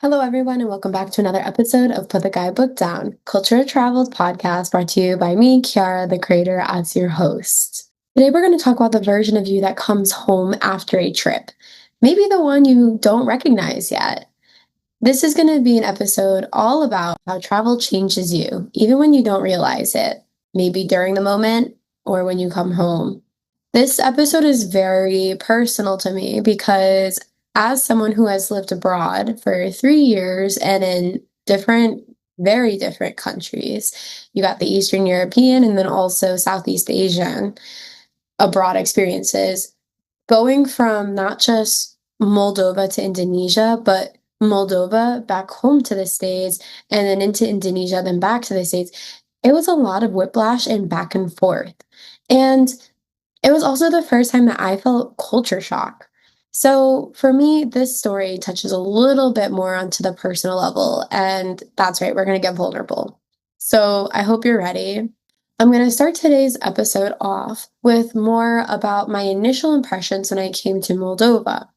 Hello, everyone, and welcome back to another episode of Put the Guidebook Down, Culture Travels podcast brought to you by me, Kiara, the creator, as your host. Today, we're going to talk about the version of you that comes home after a trip, maybe the one you don't recognize yet. This is going to be an episode all about how travel changes you, even when you don't realize it, maybe during the moment or when you come home. This episode is very personal to me because as someone who has lived abroad for 3 years and in very different countries, you got the Eastern European and then also Southeast Asian abroad experiences, going from not just Moldova to Indonesia, but Moldova back home to the States and then into Indonesia, then back to the States. It was a lot of whiplash and back and forth. And it was also the first time that I felt culture shock. So for me, this story touches a little bit more onto the personal level, and that's right, we're going to get vulnerable. So I hope you're ready. I'm going to start today's episode off with more about my initial impressions when I came to Moldova.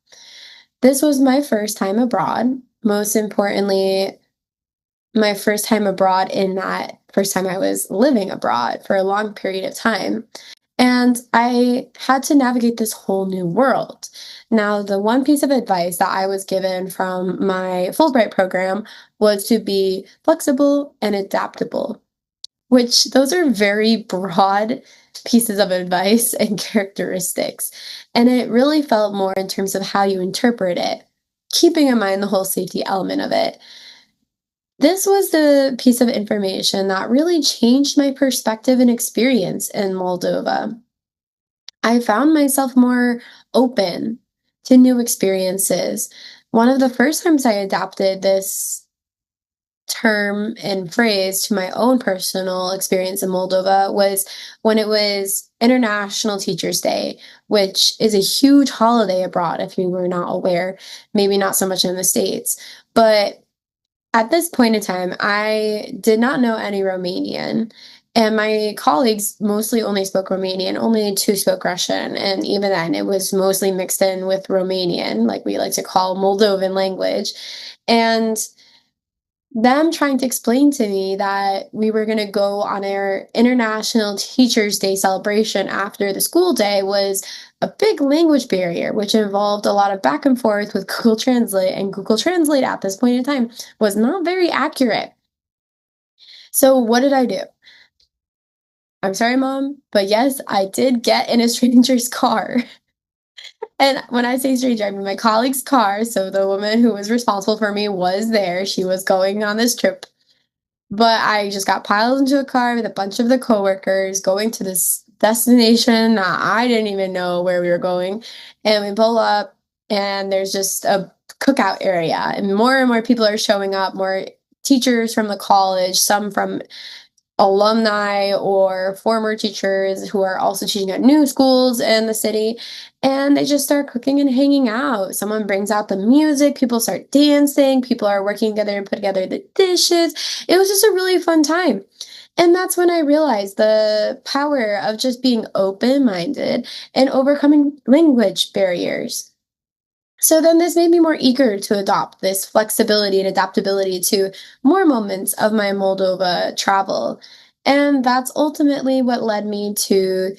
This was my first time abroad. Most importantly, my first time abroad in that first time I was living abroad for a long period of time. And I had to navigate this whole new world. Now, the one piece of advice that I was given from my Fulbright program was to be flexible and adaptable, which those are very broad pieces of advice and characteristics. And it really felt more in terms of how you interpret it, keeping in mind the whole safety element of it. This was the piece of information that really changed my perspective and experience in Moldova. I found myself more open to new experiences. One of the first times I adapted this term and phrase to my own personal experience in Moldova was when it was International Teachers' Day, which is a huge holiday abroad, if you were not aware, maybe not so much in the States. But at this point in time, I did not know any Romanian, and my colleagues mostly only spoke Romanian, only two spoke Russian, and even then it was mostly mixed in with Romanian, like we like to call Moldovan language. And them trying to explain to me that we were going to go on our International Teachers' Day celebration after the school day was a big language barrier, which involved a lot of back and forth with Google Translate, and Google Translate at this point in time was not very accurate. So, what did I do? I'm sorry, Mom, but yes, I did get in a stranger's car. And when I say stranger, I mean my colleague's car. So, the woman who was responsible for me was there. She was going on this trip. But I just got piled into a car with a bunch of the coworkers going to this destination that I didn't even know where we were going. And we pull up, and there's just a cookout area, and more people are showing up, more teachers from the college, some from alumni or former teachers who are also teaching at new schools in the city, and they just start cooking and hanging out. Someone brings out the music, people start dancing, people are working together and put together the dishes. It was just a really fun time. And that's when I realized the power of just being open-minded and overcoming language barriers. So then this made me more eager to adopt this flexibility and adaptability to more moments of my Moldova travel. And that's ultimately what led me to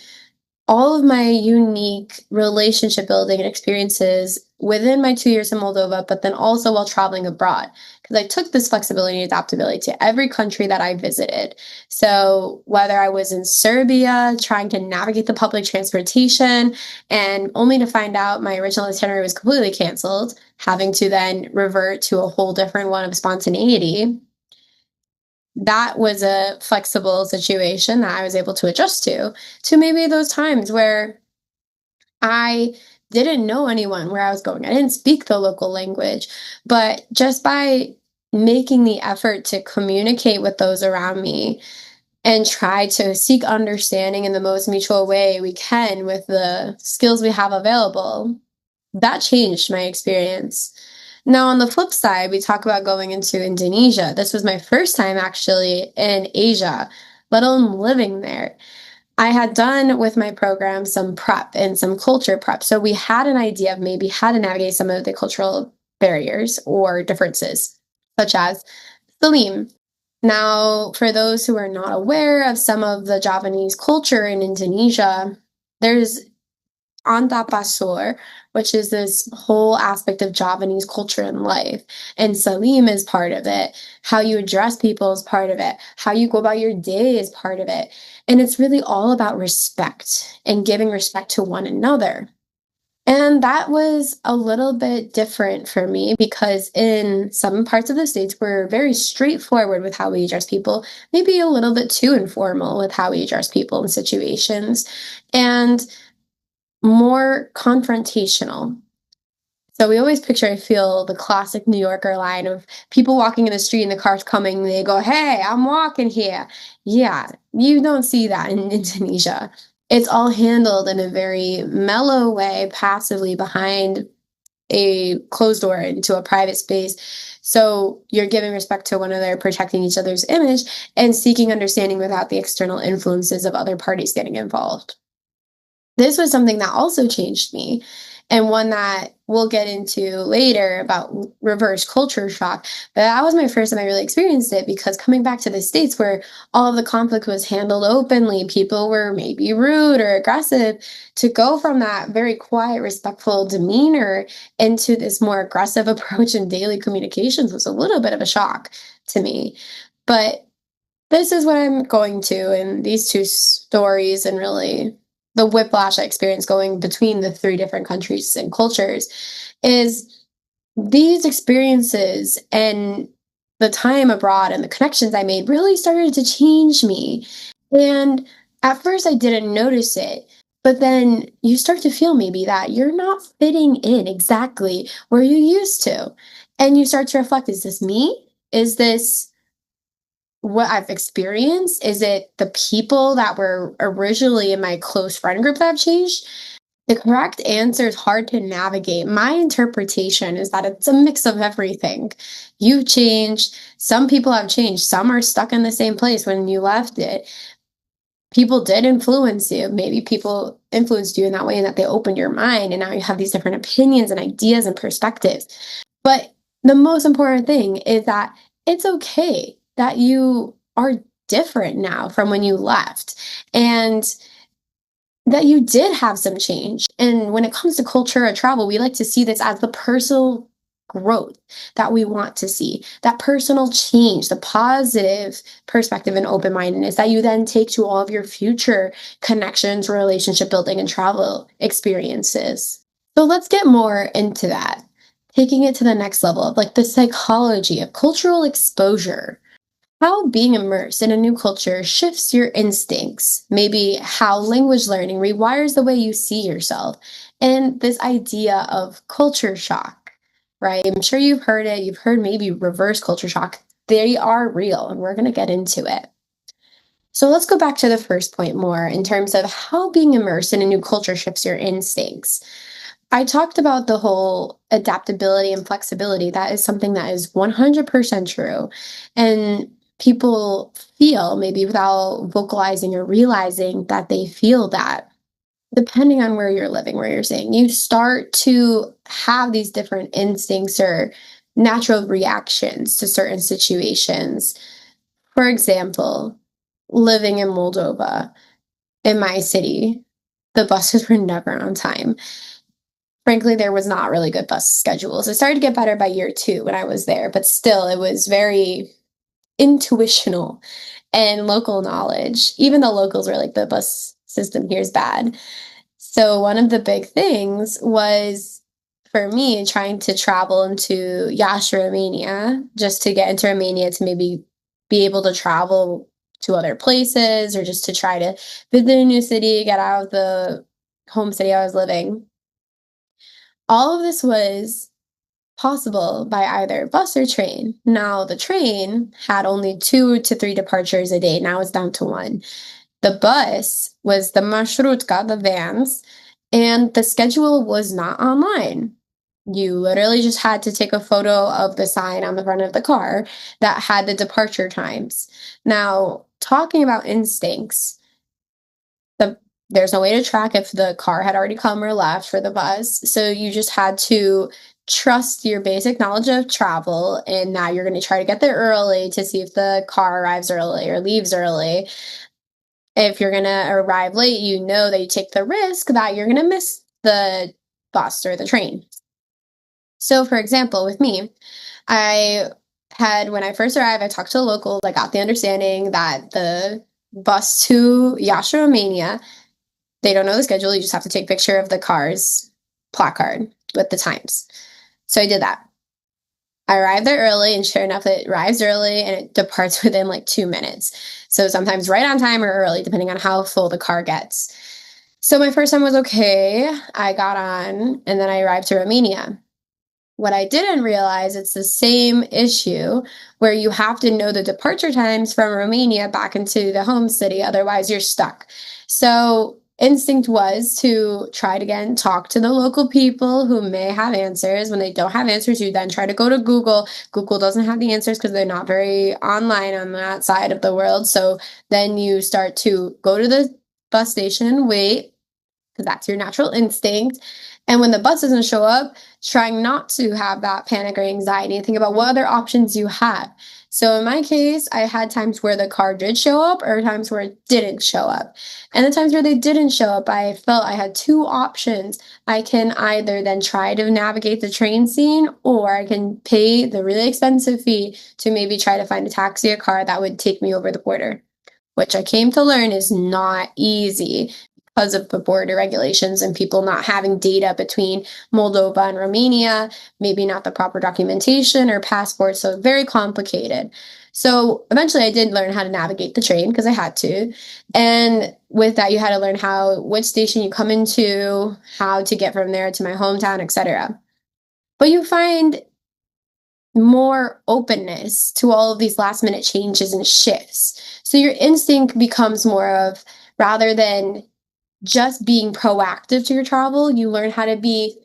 all of my unique relationship building and experiences within my 2 years in Moldova, but then also while traveling abroad. Because I took this flexibility and adaptability to every country that I visited. So whether I was in Serbia trying to navigate the public transportation and only to find out my original itinerary was completely canceled, having to then revert to a whole different one of spontaneity, that was a flexible situation that I was able to adjust to maybe those times where I didn't know anyone where I was going. I didn't speak the local language, but just by making the effort to communicate with those around me and try to seek understanding in the most mutual way we can with the skills we have available, that changed my experience. Now, on the flip side, we talk about going into Indonesia. This was my first time actually in Asia, let alone living there. I had done with my program some prep and some culture prep. So we had an idea of maybe how to navigate some of the cultural barriers or differences, such as Salim. Now, for those who are not aware of some of the Javanese culture in Indonesia, there's Antapasur, which is this whole aspect of Javanese culture and life. And Salim is part of it. How you address people is part of it. How you go about your day is part of it. And it's really all about respect and giving respect to one another. And that was a little bit different for me because in some parts of the States, we're very straightforward with how we address people, maybe a little bit too informal with how we address people in situations. And more confrontational. So we always picture, I feel, the classic New Yorker line of people walking in the street and the car's coming, and they go, "Hey, I'm walking here." Yeah, you don't see that in Indonesia. It's all handled in a very mellow way, passively behind a closed door into a private space. So you're giving respect to one another, protecting each other's image, and seeking understanding without the external influences of other parties getting involved. This was something that also changed me, and one that we'll get into later about reverse culture shock. But that was my first time I really experienced it because coming back to the States where all of the conflict was handled openly, people were maybe rude or aggressive, to go from that very quiet, respectful demeanor into this more aggressive approach in daily communications was a little bit of a shock to me. But this is what I'm going to in these two stories, and really the whiplash I experienced going between the three different countries and cultures is these experiences and the time abroad and the connections I made really started to change me. And at first, I didn't notice it. But then you start to feel maybe that you're not fitting in exactly where you used to. And you start to reflect, is this me? Is this what I've experienced? Is it the people that were originally in my close friend group that have changed? The correct answer is hard to navigate. My interpretation is that it's a mix of everything. You've changed. Some people have changed. Some are stuck in the same place when you left it. People did influence you. Maybe people influenced you in that way and that they opened your mind, and now you have these different opinions and ideas and perspectives. But the most important thing is that it's okay that you are different now from when you left, and that you did have some change. And when it comes to culture or travel, we like to see this as the personal growth that we want to see, that personal change, the positive perspective and open mindedness that you then take to all of your future connections, relationship building, and travel experiences. So let's get more into that, taking it to the next level of like the psychology of cultural exposure. How being immersed in a new culture shifts your instincts, maybe how language learning rewires the way you see yourself, and this idea of culture shock, right? I'm sure you've heard it. You've heard maybe reverse culture shock. They are real, and we're going to get into it. So let's go back to the first point more in terms of how being immersed in a new culture shifts your instincts. I talked about the whole adaptability and flexibility. That is something that is 100% true. And people feel, maybe without vocalizing or realizing that they feel that, depending on where you're living, where you're saying, you start to have these different instincts or natural reactions to certain situations. For example, living in Moldova, in my city, the buses were never on time. Frankly, there was not really good bus schedules. It started to get better by year two when I was there, but still, it was very intuitional and local knowledge. Even the locals were like, the bus system here is bad. So, one of the big things was for me trying to travel into Yash, Romania, just to get into Romania to maybe be able to travel to other places or just to try to visit a new city, get out of the home city I was living. All of this was possible by either bus or train. Now, the train had only 2 to 3 departures a day. Now it's down to one. The bus was the marshrutka, the vans, and the schedule was not online. You literally just had to take a photo of the sign on the front of the car that had the departure times. Now, talking about instincts, there's no way to track if the car had already come or left for the bus. So you just had to trust your basic knowledge of travel, and now you're going to try to get there early to see if the car arrives early or leaves early. If you're going to arrive late, you know that you take the risk that you're going to miss the bus or the train. So, for example, with me, when I first arrived, I talked to the locals. I got the understanding that the bus to Yasha, Romania, they don't know the schedule. You just have to take a picture of the car's placard with the times. So I did that. I arrived there early, and sure enough, it arrives early and it departs within like 2 minutes. So sometimes right on time or early, depending on how full the car gets. So my first time was okay. I got on, and then I arrived to Romania. What I didn't realize, it's the same issue where you have to know the departure times from Romania back into the home city, otherwise you're stuck. So instinct was to try it again, talk to the local people who may have answers. When they don't have answers, you then try to go to Google. Google doesn't have the answers because they're not very online on that side of the world. So then you start to go to the bus station, wait, because that's your natural instinct. And when the bus doesn't show up, trying not to have that panic or anxiety and think about what other options you have. So in my case, I had times where the car did show up or times where it didn't show up. And the times where they didn't show up, I felt I had two options. I can either then try to navigate the train scene, or I can pay the really expensive fee to maybe try to find a taxi or car that would take me over the border, which I came to learn is not easy because of the border regulations and people not having data between Moldova and Romania, maybe not the proper documentation or passports, so very complicated. So eventually I did learn how to navigate the train because I had to. And with that, you had to learn which station you come into, how to get from there to my hometown, etc. But you find more openness to all of these last minute changes and shifts. So your instinct becomes more of, rather than just being proactive to your travel, you learn how to be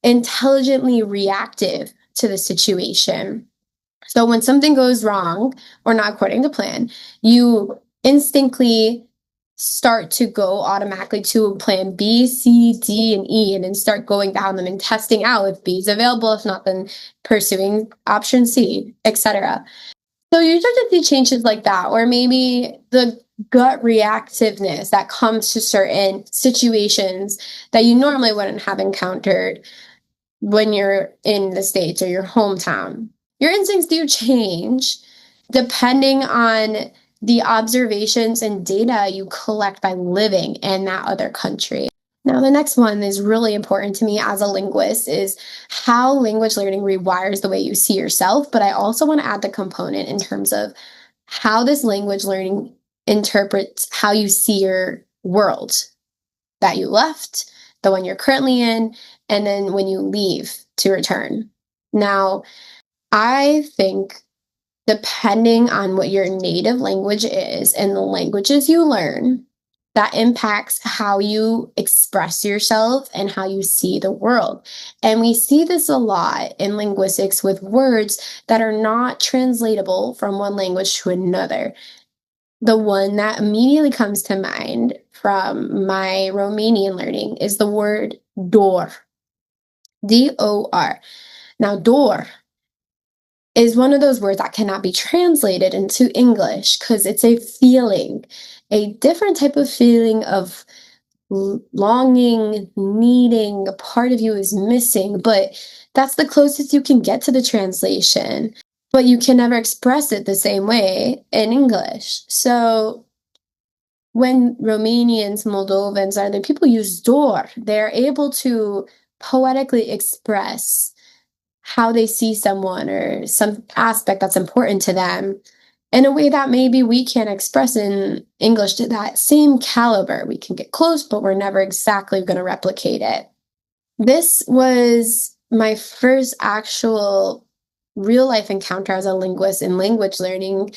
intelligently reactive to the situation. So when something goes wrong or not according to plan, you instinctively start to go automatically to plan B, C, D, and E, and then start going down them and testing out if B is available. If not, then pursuing option C, etc. So you start to see changes like that, or maybe the gut reactiveness that comes to certain situations that you normally wouldn't have encountered when you're in the States or your hometown. Your instincts do change depending on the observations and data you collect by living in that other country. Now, the next one is really important to me as a linguist, is how language learning rewires the way you see yourself. But I also want to add the component in terms of how this language learning interprets how you see your world that you left, the one you're currently in, and then when you leave to return. Now, I think depending on what your native language is and the languages you learn, that impacts how you express yourself and how you see the world. And we see this a lot in linguistics with words that are not translatable from one language to another. The one that immediately comes to mind from my Romanian learning is the word dor. D-O-R. Now, dor is one of those words that cannot be translated into English because it's a feeling, a different type of feeling of longing, needing, a part of you is missing, but that's the closest you can get to the translation. But you can never express it the same way in English. So when Romanians, Moldovans, other people use dor, they're able to poetically express how they see someone or some aspect that's important to them in a way that maybe we can't express in English to that same caliber. We can get close, but we're never exactly going to replicate it. This was my first actual real life encounter as a linguist in language learning,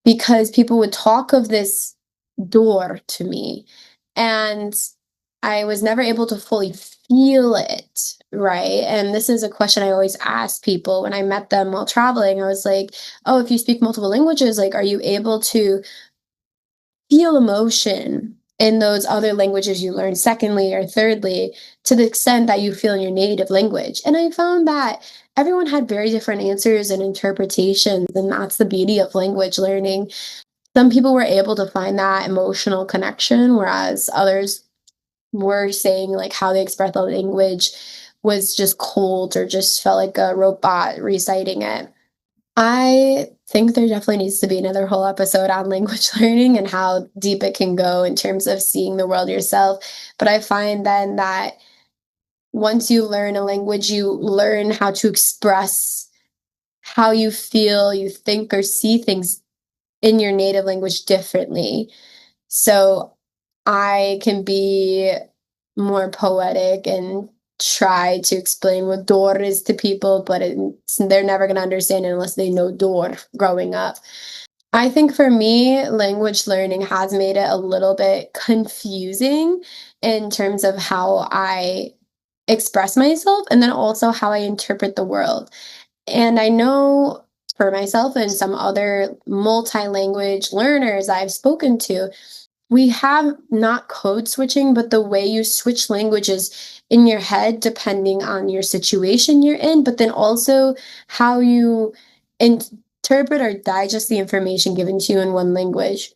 because people would talk of this door to me, and I was never able to fully feel it, right? And this is a question I always ask people when I met them while traveling. I was like, oh, if you speak multiple languages, like, are you able to feel emotion in those other languages you learn secondly or thirdly to the extent that you feel in your native language. And I found that everyone had very different answers and interpretations, and that's the beauty of language learning. Some people were able to find that emotional connection, whereas others were saying like how they express the language was just cold or just felt like a robot reciting it. I think there definitely needs to be another whole episode on language learning and how deep it can go in terms of seeing the world yourself. But I find then that once you learn a language, you learn how to express how you feel, you think, or see things in your native language differently. So I can be more poetic and try to explain what door is to people, but they're never going to understand it unless they know door growing up. I think for me, language learning has made it a little bit confusing in terms of how I express myself and then also how I interpret the world. And I know for myself and some other multi language learners I've spoken to, we have not code switching, but the way you switch languages in your head depending on your situation you're in, but then also how you interpret or digest the information given to you in one language.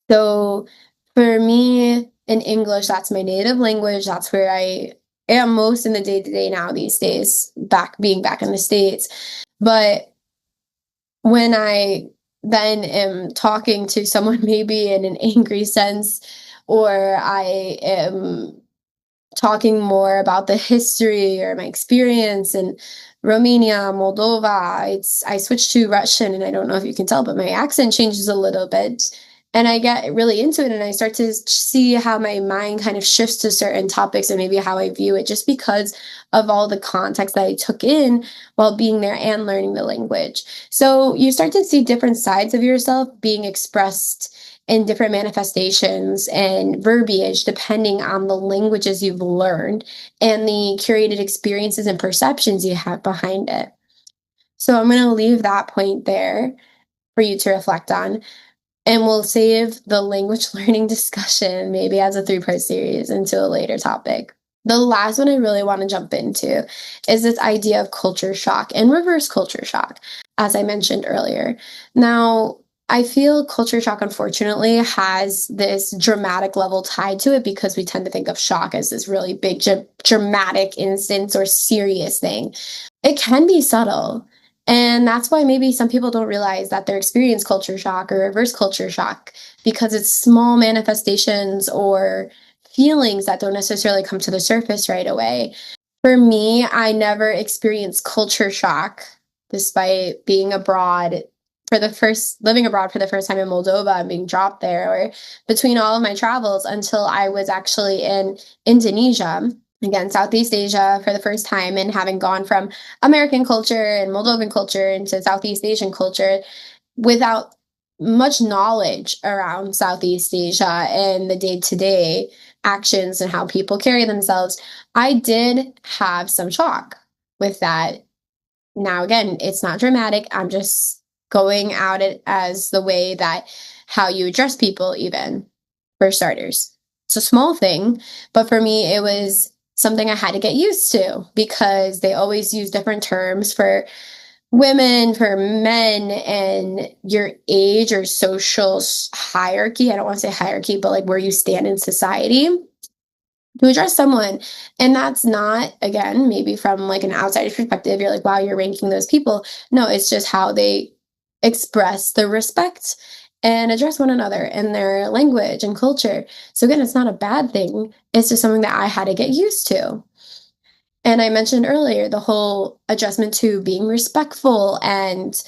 So for me, in English, that's my native language. That's where I am most in the day to day now these days, being back in the States. But when I then am talking to someone maybe in an angry sense, or I am talking more about the history or my experience in Romania, Moldova. I switched to Russian, and I don't know if you can tell, but my accent changes a little bit. And I get really into it, and I start to see how my mind kind of shifts to certain topics and maybe how I view it just because of all the context that I took in while being there and learning the language. So you start to see different sides of yourself being expressed in different manifestations and verbiage depending on the languages you've learned and the curated experiences and perceptions you have behind it. So I'm going to leave that point there for you to reflect on. And we'll save the language learning discussion maybe as a three-part series into a later topic. The last one I really want to jump into is this idea of culture shock and reverse culture shock, as I mentioned earlier. Now, I feel culture shock, unfortunately, has this dramatic level tied to it because we tend to think of shock as this really big, dramatic instance or serious thing. It can be subtle. And that's why maybe some people don't realize that they're experiencing culture shock or reverse culture shock because it's small manifestations or feelings that don't necessarily come to the surface right away. For me, I never experienced culture shock despite being abroad living abroad for the first time in Moldova and being dropped there, or between all of my travels until I was actually in Indonesia, again, Southeast Asia for the first time, and having gone from American culture and Moldovan culture into Southeast Asian culture without much knowledge around Southeast Asia and the day to day actions and how people carry themselves, I did have some shock with that. Now, again, it's not dramatic. I'm just going out it as the way that how you address people, even for starters. It's a small thing, but for me, it was something I had to get used to because they always use different terms for women, for men, and your age or social hierarchy. I don't want to say hierarchy, but like where you stand in society to address someone. And that's not, again, maybe from like an outsider's perspective, you're like, wow, you're ranking those people. No, it's just how they express the respect and address one another in their language and culture. So again, it's not a bad thing. It's just something that I had to get used to. And I mentioned earlier the whole adjustment to being respectful and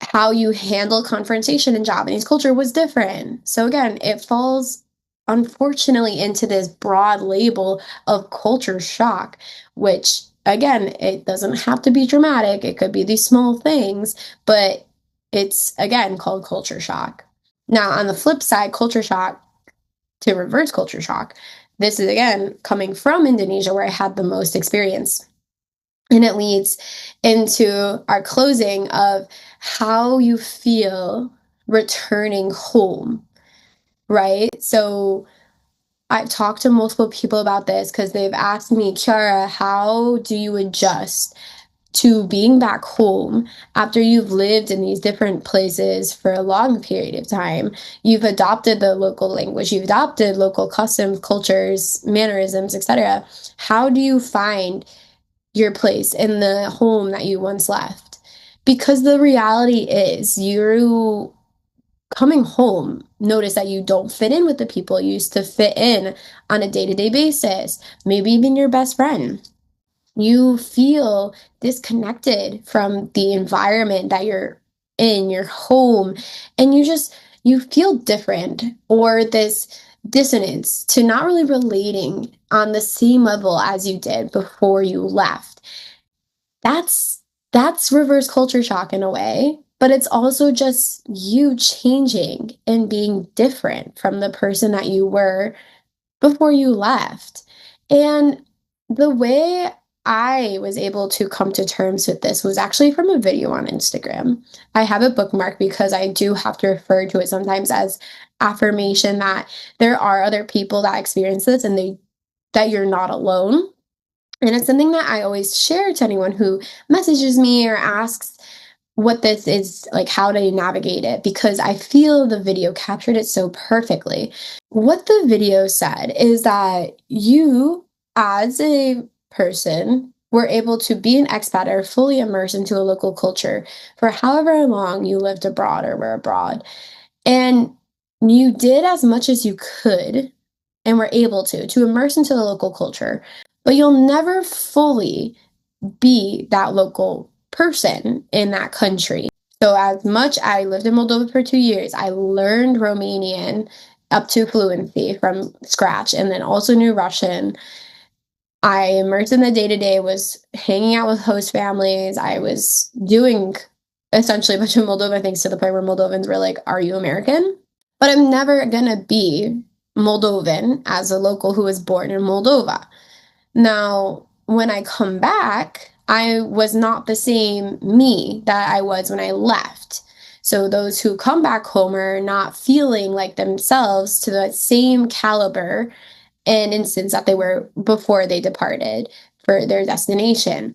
how you handle confrontation in Japanese culture was different. So again, it falls unfortunately into this broad label of culture shock, which again, it doesn't have to be dramatic. It could be these small things, but it's again called culture shock. Now, on the flip side, culture shock to reverse culture shock. This is again coming from Indonesia where I had the most experience. And it leads into our closing of how you feel returning home, right? So I've talked to multiple people about this because they've asked me, Kiara, how do you adjust to being back home after you've lived in these different places for a long period of time? You've adopted the local language, you've adopted local customs, cultures, mannerisms, etc. How do you find your place in the home that you once left? Because the reality is, you coming home, notice that you don't fit in with the people you used to fit in on a day-to-day basis, maybe even your best friend. You feel disconnected from the environment that you're in, your home, and you feel different, or this dissonance to not really relating on the same level as you did before you left. That's that's reverse culture shock in a way, but it's also just you changing and being different from the person that you were before you left. And the way I was able to come to terms with this was actually from a video on Instagram. I have a bookmark because I do have to refer to it sometimes as affirmation that there are other people that experience this, and that you're not alone. And it's something that I always share to anyone who messages me or asks what this is, like how to navigate it, because I feel the video captured it so perfectly. What the video said is that you, as a person, were able to be an expat or fully immersed into a local culture for however long you lived abroad or were abroad. And you did as much as you could and were able to immerse into the local culture, but you'll never fully be that local person in that country. So as much I lived in Moldova for 2 years, I learned Romanian up to fluency from scratch, and then also knew Russian. I immersed in the day-to-day, was hanging out with host families. I was doing essentially a bunch of Moldova things to the point where Moldovans were like, "Are you American?" But I'm never gonna be Moldovan as a local who was born in Moldova. Now, when I come back, I was not the same me that I was when I left. So those who come back home are not feeling like themselves to the same caliber and instance that they were before they departed for their destination.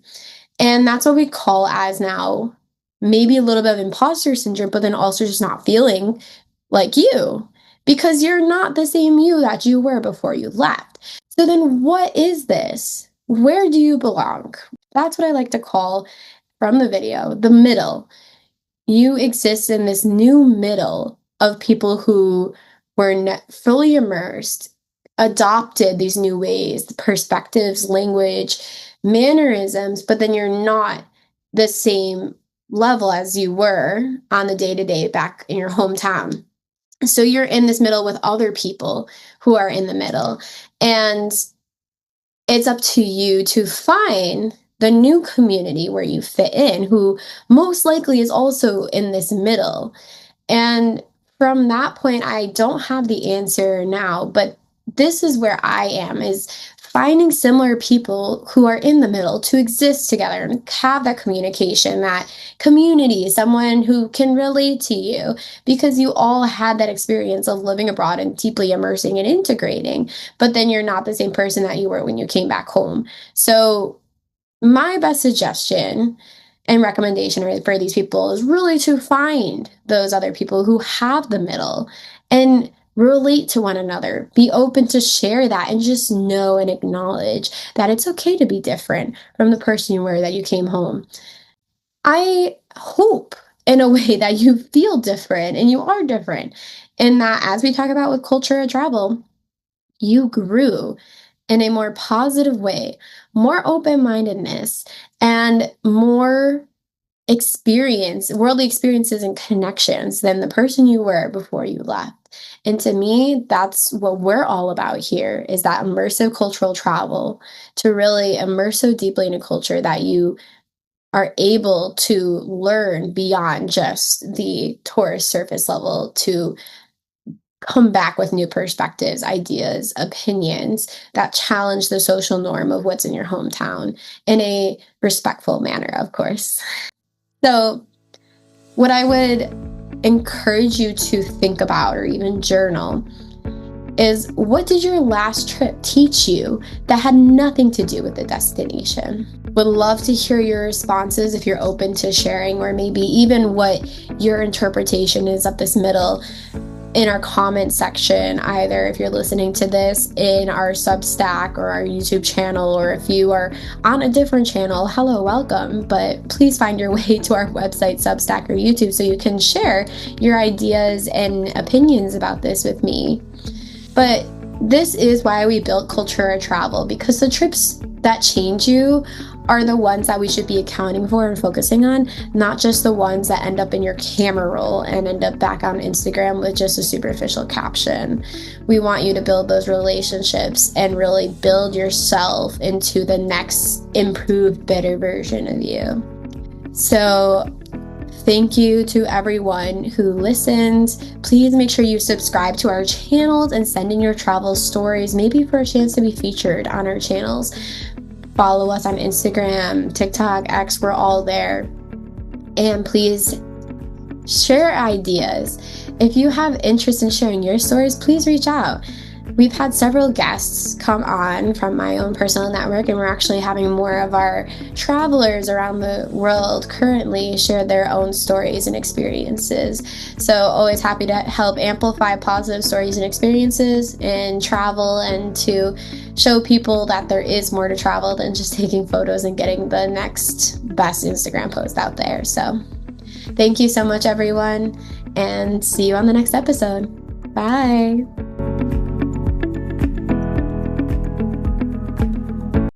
And that's what we call as now maybe a little bit of imposter syndrome, but then also just not feeling like you, because you're not the same you that you were before you left. So then what is this? Where do you belong? That's what I like to call, from the video, the middle. You exist in this new middle of people who were fully immersed, adopted these new ways, perspectives, language, mannerisms, but then you're not the same level as you were on the day to day back in your hometown. So you're in this middle with other people who are in the middle. And it's up to you to find the new community where you fit in, who most likely is also in this middle. And from that point, I don't have the answer now, but this is where I am, is finding similar people who are in the middle to exist together and have that communication, that community, someone who can relate to you, because you all had that experience of living abroad and deeply immersing and integrating, but then you're not the same person that you were when you came back home. So my best suggestion and recommendation for these people is really to find those other people who have the middle and relate to one another. Be open to share that, and just know and acknowledge that it's okay to be different from the person you were that you came home. I hope in a way that you feel different and you are different, and that as we talk about with culture and travel, you grew in a more positive way, more open mindedness, and more worldly experiences and connections than the person you were before you left. And to me, that's what we're all about here, is that immersive cultural travel, to really immerse so deeply in a culture that you are able to learn beyond just the tourist surface level, to come back with new perspectives, ideas, opinions that challenge the social norm of what's in your hometown in a respectful manner, of course. So, what I would encourage you to think about or even journal is, what did your last trip teach you that had nothing to do with the destination? Would love to hear your responses if you're open to sharing, or maybe even what your interpretation is of this middle in our comment section, either if you're listening to this in our Substack or our YouTube channel, or if you are on a different channel, hello, welcome. But please find your way to our website, Substack, or YouTube so you can share your ideas and opinions about this with me. But this is why we built Cultura Travel, because the trips that change you are the ones that we should be accounting for and focusing on, not just the ones that end up in your camera roll and end up back on Instagram with just a superficial caption. We want you to build those relationships and really build yourself into the next improved, better version of you. So thank you to everyone who listens. Please make sure you subscribe to our channels and send in your travel stories, maybe for a chance to be featured on our channels. Follow us on Instagram, TikTok, X, we're all there. And please share ideas. If you have interest in sharing your stories, please reach out. We've had several guests come on from my own personal network, and we're actually having more of our travelers around the world currently share their own stories and experiences. So always happy to help amplify positive stories and experiences in travel, and to show people that there is more to travel than just taking photos and getting the next best Instagram post out there. So thank you so much, everyone, and see you on the next episode. Bye.